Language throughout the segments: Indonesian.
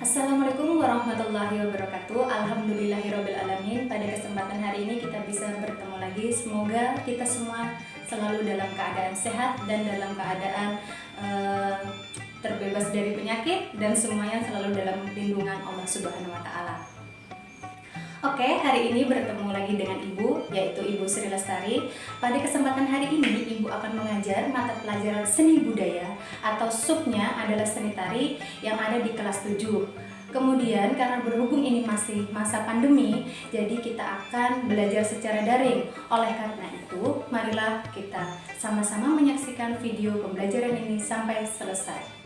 Assalamualaikum warahmatullahi wabarakatuh. Alhamdulillahirabbil alamin. Pada kesempatan hari ini kita bisa bertemu lagi. Semoga kita semua selalu dalam keadaan sehat dan dalam keadaan terbebas dari penyakit dan semuanya selalu dalam lindungan Allah Subhanahu wa taala. Oke, hari ini bertemu lagi dengan Ibu, yaitu Ibu Sri Lestari. Pada kesempatan hari ini, Ibu akan mengajar mata pelajaran seni budaya atau subnya adalah seni tari yang ada di kelas 7. Kemudian karena berhubung ini masih masa pandemi, jadi kita akan belajar secara daring. Oleh karena itu, marilah kita sama-sama menyaksikan video pembelajaran ini sampai selesai.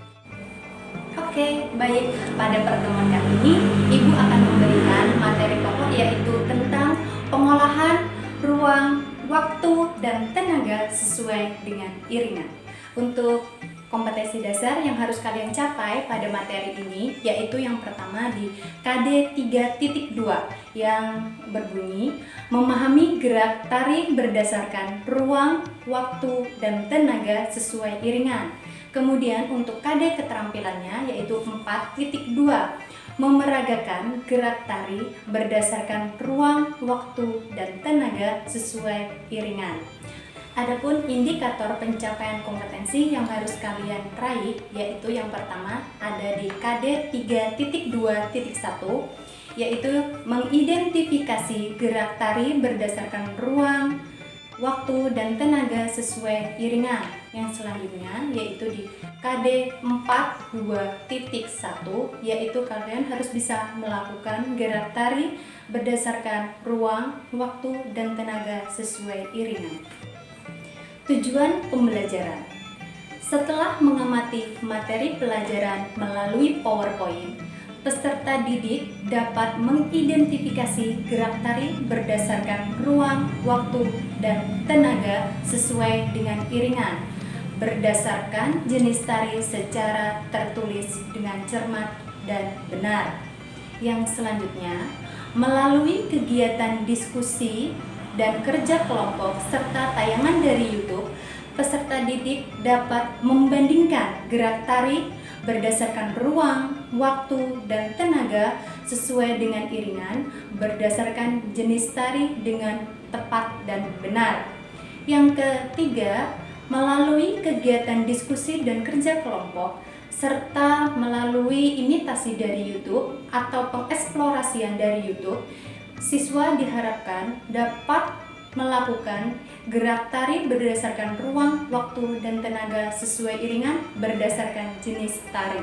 Oke, baik. Pada pertemuan kali ini, Ibu akan memberikan materi pokok yaitu tentang pengolahan ruang, waktu, dan tenaga sesuai dengan iringan. Untuk kompetensi dasar yang harus kalian capai pada materi ini yaitu yang pertama di KD 3.2 yang berbunyi memahami gerak tari berdasarkan ruang, waktu, dan tenaga sesuai iringan. Kemudian untuk KD keterampilannya yaitu 4.2 memeragakan gerak tari berdasarkan ruang, waktu, dan tenaga sesuai iringan. Adapun indikator pencapaian kompetensi yang harus kalian raih yaitu yang pertama ada di KD 3.2.1 yaitu mengidentifikasi gerak tari berdasarkan ruang, waktu, dan tenaga sesuai iringan. Yang selanjutnya yaitu di KD 4.2.1 yaitu kalian harus bisa melakukan gerak tari berdasarkan ruang, waktu, dan tenaga sesuai iringan. Tujuan pembelajaran. Setelah mengamati materi pelajaran melalui PowerPoint, peserta didik dapat mengidentifikasi gerak tari berdasarkan ruang, waktu, dan tenaga sesuai dengan iringan berdasarkan jenis tari secara tertulis dengan cermat dan benar. Yang selanjutnya, melalui kegiatan diskusi dan kerja kelompok serta tayangan dari YouTube, peserta didik dapat membandingkan gerak tari berdasarkan ruang, waktu, dan tenaga sesuai dengan iringan berdasarkan jenis tari dengan tepat dan benar. Yang ketiga, melalui kegiatan diskusi dan kerja kelompok serta melalui imitasi dari YouTube atau pengeksplorasian dari YouTube, siswa diharapkan dapat melakukan gerak tari berdasarkan ruang, waktu, dan tenaga sesuai iringan berdasarkan jenis tari.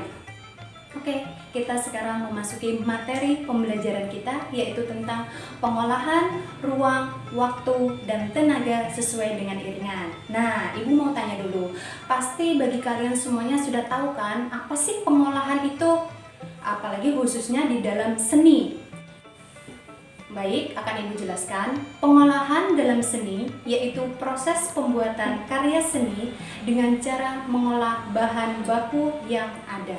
Oke, kita sekarang memasuki materi pembelajaran kita yaitu tentang pengolahan ruang, waktu, dan tenaga sesuai dengan iringan. Nah, Ibu mau tanya dulu, pasti bagi kalian semuanya sudah tahu kan apa sih pengolahan itu? Apalagi khususnya di dalam seni. Baik, akan Ibu jelaskan. Pengolahan dalam seni yaitu proses pembuatan karya seni dengan cara mengolah bahan baku yang ada.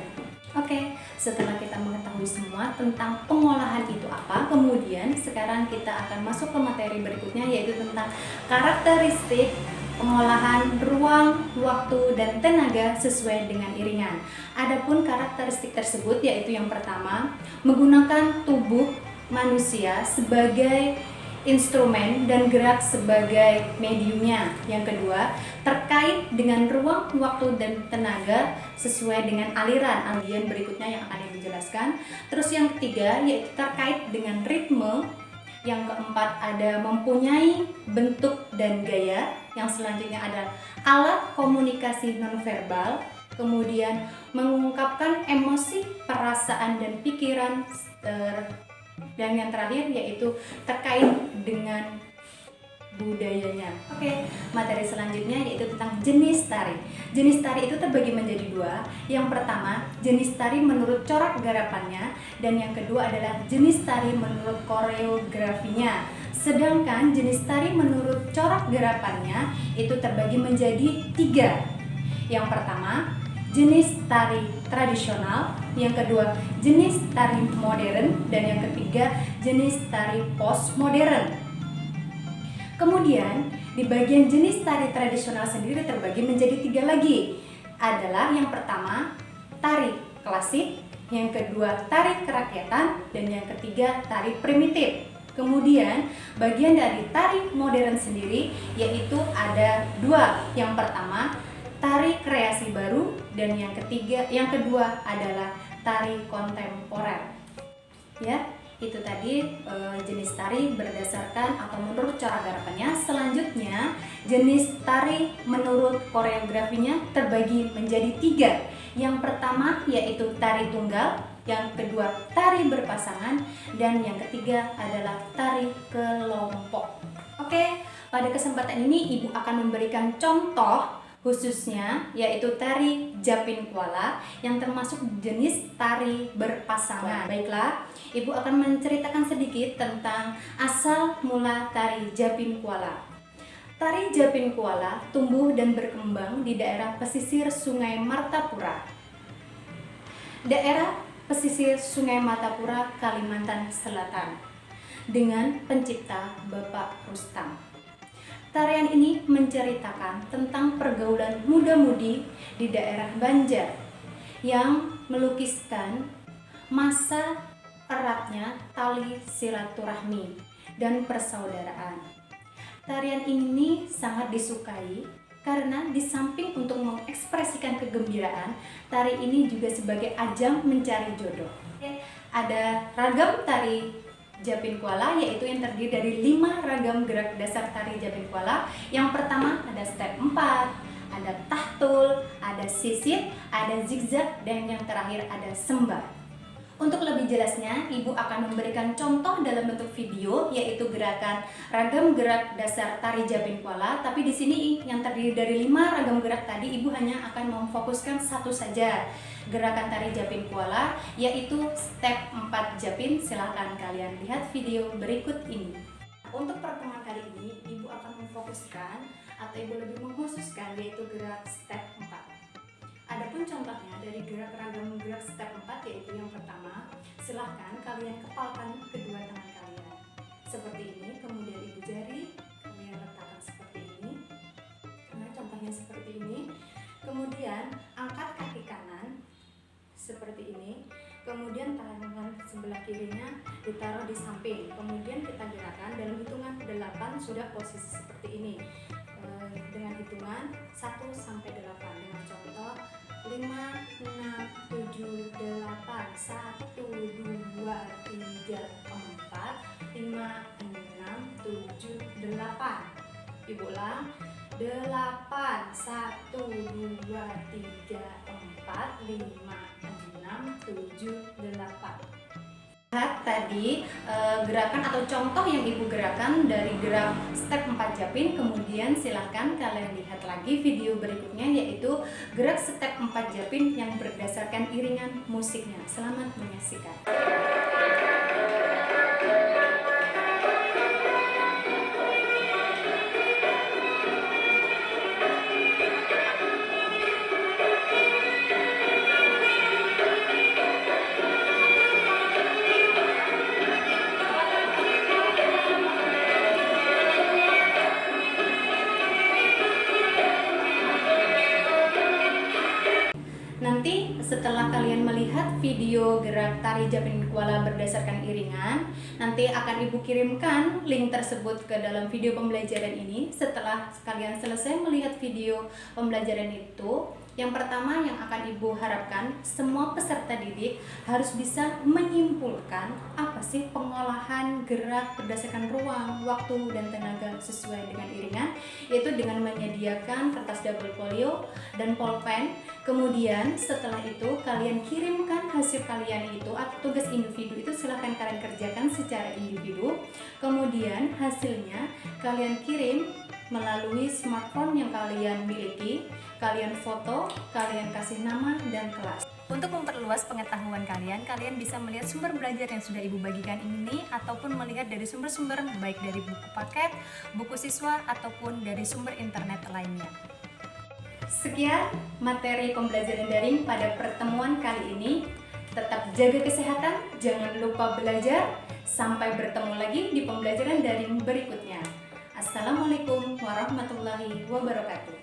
Oke, setelah kita mengetahui semua tentang pengolahan itu apa, kemudian sekarang kita akan masuk ke materi berikutnya yaitu tentang karakteristik pengolahan ruang, waktu, dan tenaga sesuai dengan iringan. Adapun karakteristik tersebut yaitu yang pertama, menggunakan tubuh manusia sebagai instrumen dan gerak sebagai mediumnya. Yang kedua, terkait dengan ruang, waktu, dan tenaga sesuai dengan aliran berikutnya yang akan dijelaskan. Terus yang ketiga yaitu terkait dengan ritme. Yang keempat ada mempunyai bentuk dan gaya. Yang selanjutnya ada alat komunikasi nonverbal. Kemudian mengungkapkan emosi, perasaan, dan pikiran. Dan yang terakhir yaitu terkait dengan budayanya. Oke, materi selanjutnya yaitu tentang jenis tari. Jenis tari itu terbagi menjadi dua. Yang pertama, jenis tari menurut corak garapannya, dan yang kedua adalah jenis tari menurut koreografinya. Sedangkan jenis tari menurut corak garapannya itu terbagi menjadi tiga. Yang pertama, jenis tari tradisional, yang kedua jenis tari modern, dan yang ketiga jenis tari postmodern. Kemudian di bagian jenis tari tradisional sendiri terbagi menjadi tiga lagi. Adalah yang pertama tari klasik, yang kedua tari kerakyatan, dan yang ketiga tari primitif. Kemudian bagian dari tari modern sendiri yaitu ada dua. Yang pertama tari kreasi baru, dan yang kedua adalah tari kontemporer. Ya, itu tadi jenis tari berdasarkan atau menurut cara gerakannya. Selanjutnya jenis tari menurut koreografinya terbagi menjadi 3. Yang pertama yaitu tari tunggal, yang kedua tari berpasangan, dan yang ketiga adalah tari kelompok. Oke, pada kesempatan ini Ibu akan memberikan contoh khususnya yaitu tari Japin Kuala yang termasuk jenis tari berpasangan. Baiklah, Ibu akan menceritakan sedikit tentang asal mula tari Japin Kuala. Tari Japin Kuala tumbuh dan berkembang di daerah pesisir Sungai Martapura. Daerah pesisir Sungai Martapura, Kalimantan Selatan, dengan pencipta Bapak Rustam. Tarian ini menceritakan tentang pergaulan muda-mudi di daerah Banjar yang melukiskan masa eratnya tali silaturahmi dan persaudaraan. Tarian ini sangat disukai karena di samping untuk mengekspresikan kegembiraan, tari ini juga sebagai ajang mencari jodoh. Ada ragam tari Japin Kuala yaitu yang terdiri dari 5 ragam gerak dasar tari Japin Kuala. Yang pertama ada step 4, ada tahtul, ada sisit, ada zigzag, dan yang terakhir ada sembah. Untuk lebih jelasnya, Ibu akan memberikan contoh dalam bentuk video yaitu gerakan ragam gerak dasar tari Japin Kuala. Tapi di sini yang terdiri dari 5 ragam gerak tadi, Ibu hanya akan memfokuskan satu saja, gerakan tari Japin Kuala, yaitu step 4 Japin. Silahkan kalian lihat video berikut ini. Untuk pertemuan kali ini, Ibu akan memfokuskan atau Ibu lebih mengkhususkan yaitu gerak step 4. Adapun contohnya dari gerak ragam gerak step 4 yaitu yang pertama, silahkan kalian kepalkan kedua tangan kalian seperti ini, kemudian ibu jari kalian letakkan seperti ini. Nah, contohnya seperti ini. Kemudian angkat kaki kanan seperti ini. Kemudian tangan sebelah kirinya ditaruh di samping. Kemudian kita gerakan dalam hitungan 8 sudah posisi seperti ini. Dengan hitungan 1 sampai 8 dengan contoh 5, 6, 7, 8, 1, 2, 3, 4, 5, 6, 7, 8. Ibu ulang, 8, 1, 2, 3, 4, 5, 6, 7, 8. Lihat tadi gerakan atau contoh yang Ibu gerakan dari gerak step 4 Japin. Kemudian silahkan kalian lihat lagi video berikutnya yaitu gerak step 4 Japin yang berdasarkan iringan musiknya. Selamat menyaksikan. Nanti setelah kalian melihat video gerak tari Japin Kuala berdasarkan iringan, nanti akan Ibu kirimkan link tersebut ke dalam video pembelajaran ini. Setelah kalian selesai melihat video pembelajaran itu, yang pertama yang akan Ibu harapkan semua peserta didik harus bisa menyimpulkan apa sih pengolahan gerak berdasarkan ruang, waktu, dan tenaga sesuai dengan iringan, yaitu dengan menyediakan kertas double folio dan pulpen. Kemudian setelah itu kalian kirimkan hasil kalian itu atau tugas individu itu silahkan kalian kerjakan secara individu. Kemudian hasilnya kalian kirim melalui smartphone yang kalian miliki, kalian foto, kalian kasih nama dan kelas. Untuk memperluas pengetahuan kalian bisa melihat sumber belajar yang sudah Ibu bagikan ini ataupun melihat dari sumber-sumber baik dari buku paket, buku siswa ataupun dari sumber internet lainnya. Sekian materi pembelajaran daring pada pertemuan kali ini. Tetap jaga kesehatan, jangan lupa belajar. Sampai bertemu lagi di pembelajaran daring berikutnya. Assalamualaikum warahmatullahi wabarakatuh.